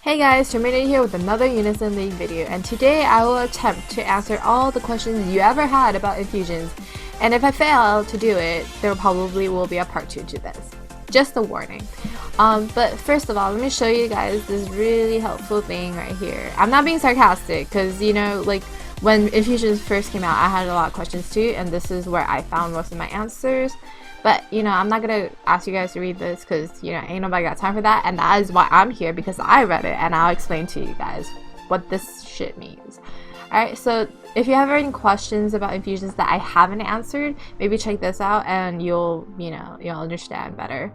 Hey guys, TerMINator here with another Unison League video, and today I will attempt to answer all the questions you ever had about infusions. And if I fail to do it, there probably will be a part 2 to this. Just a warning. But first of all, let me show you guys this really helpful thing right here. I'm not being sarcastic because, you know, like when infusions first came out, I had a lot of questions too, and this is where I found most of my answers. But, you know, I'm not gonna ask you guys to read this because, you know, ain't nobody got time for that. And that is why I'm here, because I read it and I'll explain to you guys what this shit means. Alright, so if you have any questions about infusions that I haven't answered, maybe check this out and you'll understand better.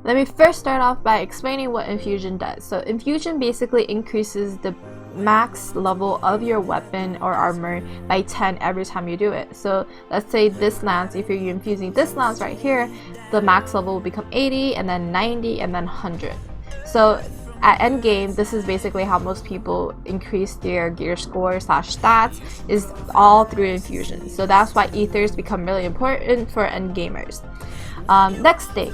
Let me first start off by explaining what infusion does. So infusion basically increases the max level of your weapon or armor by 10 every time you do it. So let's say this lance, if you're infusing this lance right here, the max level will become 80 and then 90 and then 100. So at end game, this is basically how most people increase their gear score / stats, is all through infusion. So that's why ethers become really important for end gamers. Next thing,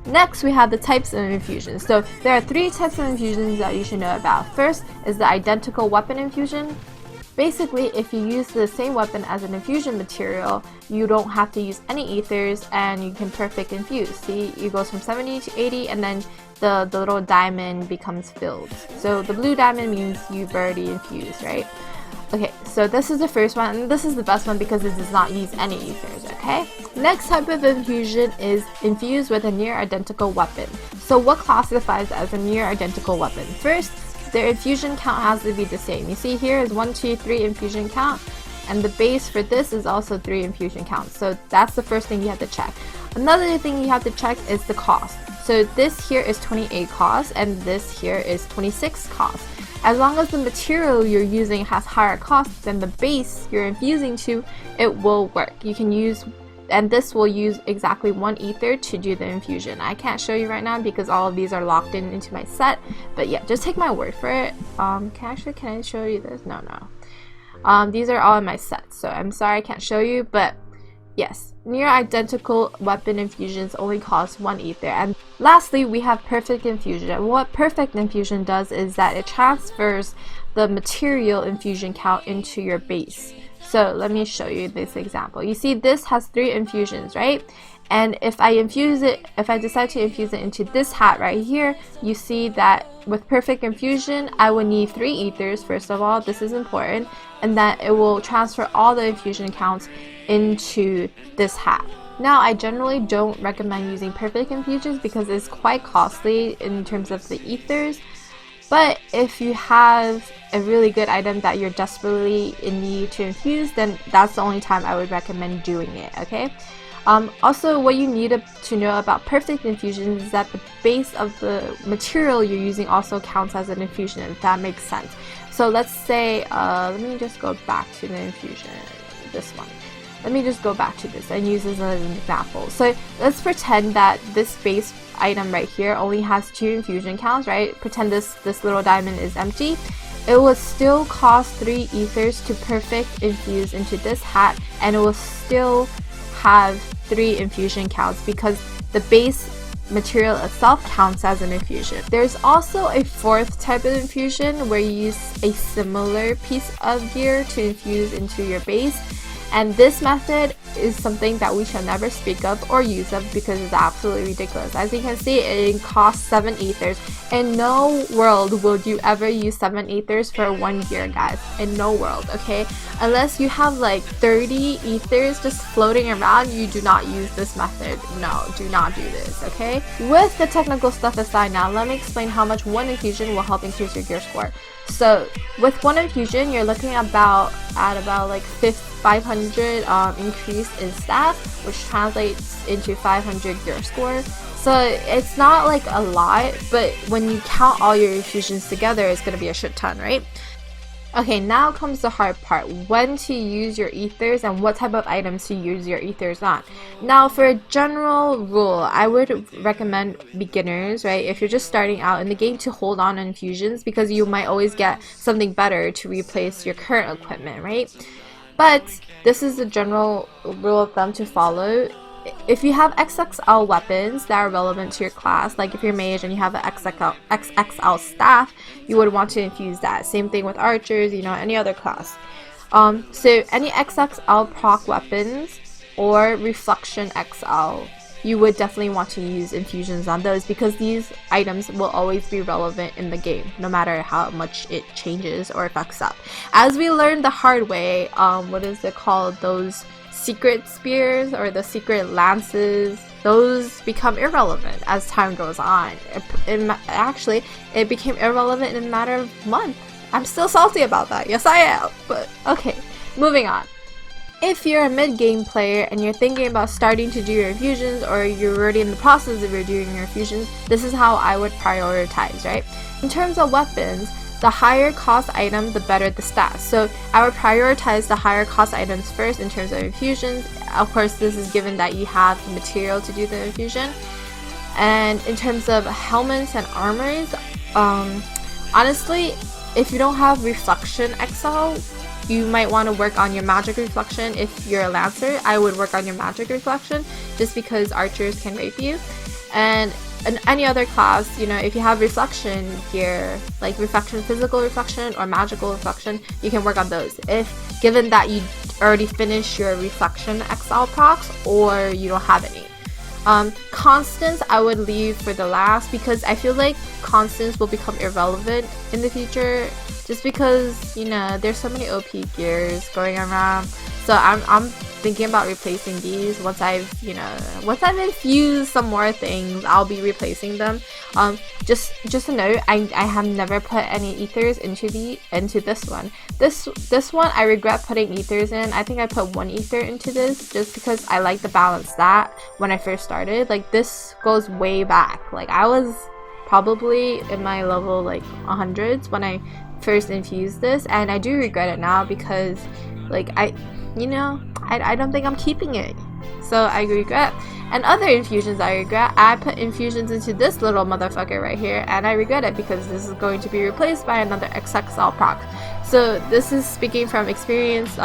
next we have the types of infusions. So there are 3 types of infusions that you should know about. First is the identical weapon infusion. Basically, if you use the same weapon as an infusion material, you don't have to use any ethers and you can perfect infuse. See, it goes from 70 to 80 and then the little diamond becomes filled. So the blue diamond means you've already infused, right? Okay, so this is the first one, and this is the best one because it does not use any ethers, okay? Next type of infusion is infused with a near identical weapon. So what classifies as a near identical weapon? First, their infusion count has to be the same. You see here is 1, 2, 3 infusion count, and the base for this is also 3 infusion counts. So that's the first thing you have to check. Another thing you have to check is the cost. So this here is 28 cost, and this here is 26 cost. As long as the material you're using has higher cost than the base you're infusing to, it will work. You can use, and this will use exactly 1 ether to do the infusion. I can't show you right now because all of these are locked into my set, but yeah, just take my word for it. Can I show you this? No. These are all in my set, so I'm sorry I can't show you, but yes, near identical weapon infusions only cost 1 ether. And lastly, we have perfect infusion. And what perfect infusion does is that it transfers the material infusion count into your base. So let me show you this example. You see this has 3 infusions, right? And if I decide to infuse it into this hat right here, you see that with perfect infusion, I would need 3 ethers, first of all, this is important, and that it will transfer all the infusion counts into this hat. Now, I generally don't recommend using perfect infusions because it's quite costly in terms of the ethers, but if you have a really good item that you're desperately in need to infuse, then that's the only time I would recommend doing it, okay? Also, what you need to know about perfect infusions is that the base of the material you're using also counts as an infusion, if that makes sense. So let's say, let me just go back to the infusion, this one. Let me just go back to this and use this as an example. So let's pretend that this base item right here only has 2 infusion counts, right? Pretend this little diamond is empty. It will still cost 3 ethers to perfect infuse into this hat, and it will still have 3 infusion counts because the base material itself counts as an infusion. There's also a 4th type of infusion where you use a similar piece of gear to infuse into your base, and this method is something that we shall never speak of or use of because it's absolutely ridiculous. As you can see, it costs 7 ethers. In no world will you ever use 7 ethers for 1 gear, guys. In no world, okay? Unless you have like 30 ethers just floating around, you do not use this method. No, do not do this, okay? With the technical stuff aside now, let me explain how much 1 infusion will help increase your gear score. So with 1 infusion, you're looking at about like 500 increase in stats, which translates into 500 gear score. So it's not like a lot, but when you count all your infusions together, it's gonna be a shit ton, right? Okay, now comes the hard part, when to use your ethers and what type of items to use your ethers on. Now, for a general rule, I would recommend beginners, right, if you're just starting out in the game, to hold on infusions because you might always get something better to replace your current equipment, right? But this is the general rule of thumb to follow. if you have XXL weapons that are relevant to your class, like if you're mage and you have an XXL staff, you would want to infuse that. Same thing with archers, you know, any other class. So any XXL proc weapons or Reflection XL, you would definitely want to use infusions on those, because these items will always be relevant in the game, no matter how much it changes or affects up. As we learned the hard way, what is it called? Those secret spears or the secret lances, those become irrelevant as time goes on. Actually, it became irrelevant in a matter of months. I'm still salty about that. Yes, I am. But okay, moving on. If you're a mid-game player and you're thinking about starting to do your infusions, or you're already in the process of doing your infusions, this is how I would prioritize, right? In terms of weapons, the higher cost item, the better the stats. So I would prioritize the higher cost items first in terms of infusions. Of course, this is given that you have the material to do the infusion. And in terms of helmets and armors, honestly, if you don't have Reflection XL, you might want to work on your magic reflection. If you're a lancer, I would work on your magic reflection, just because archers can rape you. And in any other class, you know, if you have reflection gear, like reflection, physical reflection or magical reflection, you can work on those. If given that you already finished your Reflection XL procs, or you don't have any. Constants I would leave for the last, because I feel like constants will become irrelevant in the future, just because, you know, there's so many OP gears going around. So I'm thinking about replacing these once I've infused some more things. I'll be replacing them. Just a note, I have never put any ethers into this one. This one I regret putting ethers in. I think I put one ether into this just because I like the balance that when I first started. Like, this goes way back. Like, I was probably in my level like 100s when I first infused this, and I do regret it now, because like I don't think I'm keeping it, so I regret. And other infusions I regret, I put infusions into this little motherfucker right here, and I regret it because this is going to be replaced by another XXL proc. So this is speaking from experience.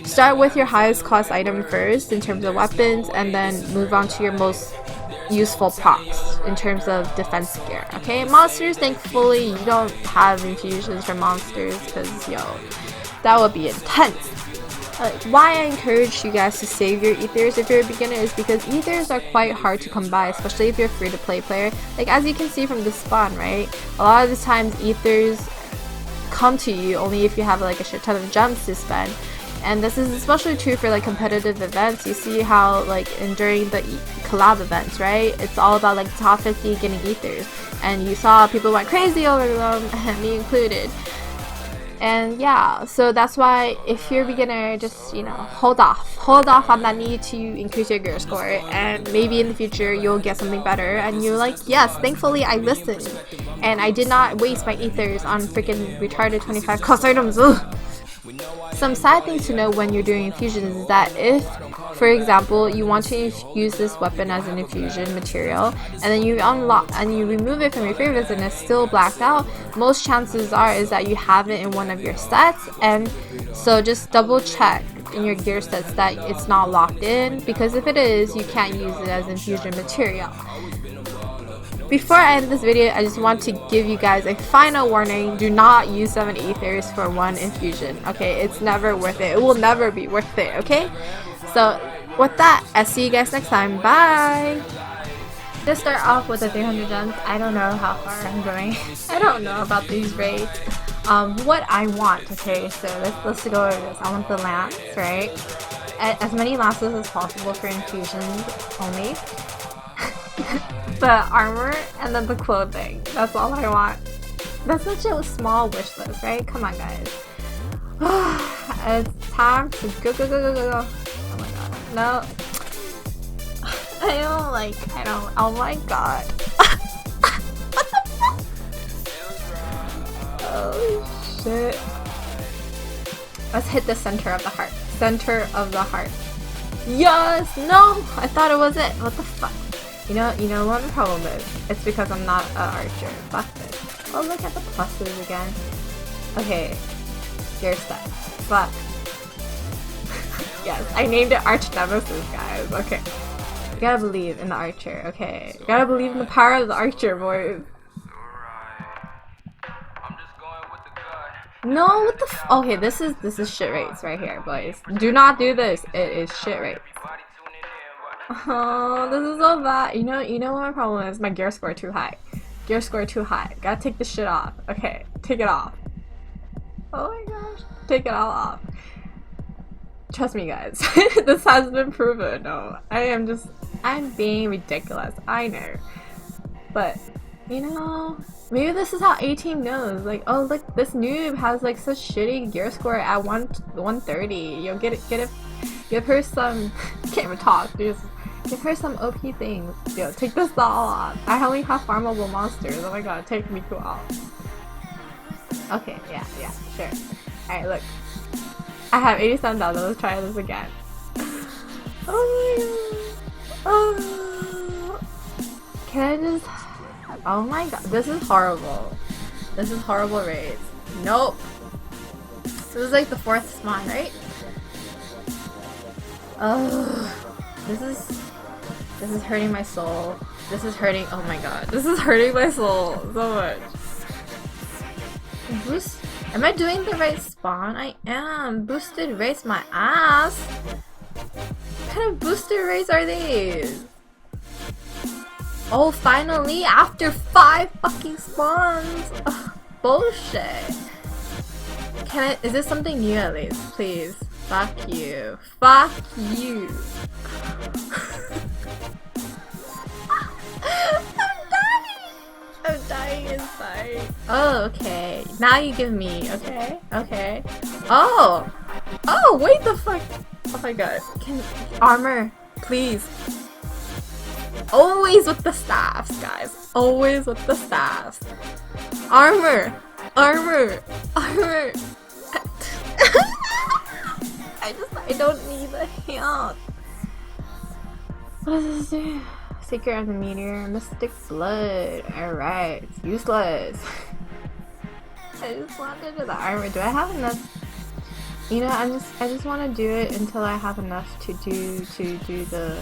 Start with your highest cost item first in terms of weapons, and then move on to your most useful procs in terms of defense gear. Okay, monsters, thankfully you don't have infusions for monsters, because that would be intense. Why I encourage you guys to save your ethers if you're a beginner is because ethers are quite hard to come by, especially if you're a free-to-play player. Like, as you can see from the spawn, right, a lot of the times ethers come to you only if you have like a shit ton of gems to spend. And this is especially true for like competitive events. You see how like during the collab events, right, it's all about like the top 50 getting ethers, and you saw people went crazy over them, and me included. And yeah, so that's why if you're a beginner, just hold off on that need to increase your gear score, and maybe in the future you'll get something better and you're like, yes, thankfully I listened and I did not waste my ethers on freaking retarded 25 cost items. Ugh. Some sad things to know when you're doing infusions is that if, for example, you want to use this weapon as an infusion material, and then you unlock and you remove it from your favorites and it's still blacked out, most chances are is that you have it in one of your sets. And so just double check in your gear sets that it's not locked in, because if it is, you can't use it as infusion material. Before I end this video, I just want to give you guys a final warning. Do not use 7 ethers for one infusion, okay? It's never worth it. It will never be worth it, okay? So with that, I'll see you guys next time. Bye! Just start off with the 300 gems. I don't know how far I'm going. I don't know about these raids. What I want, okay? So let's go over this. I want the lance, right? As many lances as possible for infusions only. The armor, and then the clothing. That's all I want. That's such a small wish list, right? Come on, guys. It's time to go. Oh my god. No. Oh my god. What the fuck? Oh shit. Let's hit the center of the heart. Center of the heart. Yes! No! I thought it was it. What the fuck? You know what the problem is? It's because I'm not an archer. Fuck this. Oh, look at the pluses again. Okay. You're stuck. Fuck. Yes, I named it Arch Nemesis, guys. Okay. You gotta believe in the archer, okay? You gotta believe in the power of the archer, boys. No, what the okay, this is shit rates right here, boys. Do not do this. It is shit rates. Oh, this is so bad. You know what my problem is? My gear score too high. Gear score too high. Gotta take this shit off. Okay, take it off. Oh my gosh. Take it all off. Trust me, guys. This has been proven. No, I'm being ridiculous. I know. But, you know, maybe this is how A-Team knows. Like, oh, look, this noob has like such shitty gear score at 130. Yo, give her some, can't even talk, just give her some OP things. Yo, take this all off. I only have farmable monsters. Oh my god, take me off. Okay, yeah, sure. Alright, look. I have 87,000. Let's try this again. Oh my god. Oh. Can I just... Oh my god. This is horrible. This is horrible raids. Nope. This is like the 4th spawn, right? Oh. This is hurting my soul. This is hurting... Oh my god. This is hurting my soul so much. Boost... Am I doing the right spawn? I am. Boosted race my ass. What kind of boosted race are these? Oh, finally, after 5 fucking spawns. Ugh, bullshit. Is this something new at least? Please. Fuck you. Fuck you. I'm dying inside. Oh, okay. Now you give me. Okay. Okay. Oh! Oh, wait the fuck. Oh my god. Armor, please. Always with the staffs, guys. Always with the staffs. Armor! Armor! Armor! I don't need the help. What does this do? Secret of the Meteor, Mystic Blood. Alright, it's useless. I just want to do the armor. Do I have enough? You know, I just want to do it until I have enough to do the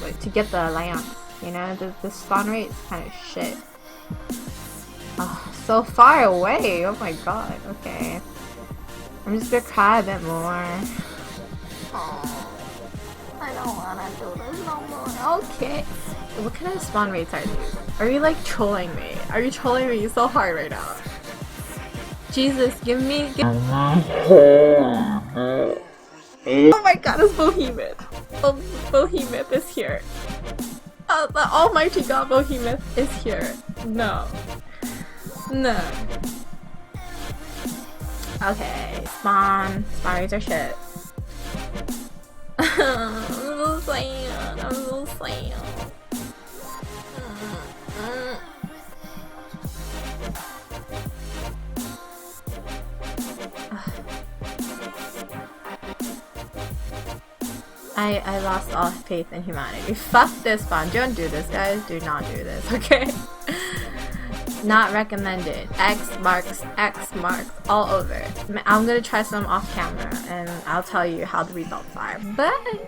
like to get the lamps. You know, the spawn rate is kind of shit. Oh, so far away. Oh my god. Okay, I'm just gonna cry a bit more. Oh, I don't wanna do this no more. Okay. What kind of spawn rates are these? Are you like trolling me? Are you trolling me so hard right now? Jesus, give me. Oh my god, it's Behemoth. Oh, Behemoth is here. Oh, the almighty god Behemoth is here. No. No. Okay, spawn rates are shit. I'm so sad. I'm so sad. I lost all faith in humanity. Fuck this spawn. Don't do this, guys. Do not do this, okay? Not recommended. X marks, all over. I'm gonna try some off camera and I'll tell you how the results are. Bye!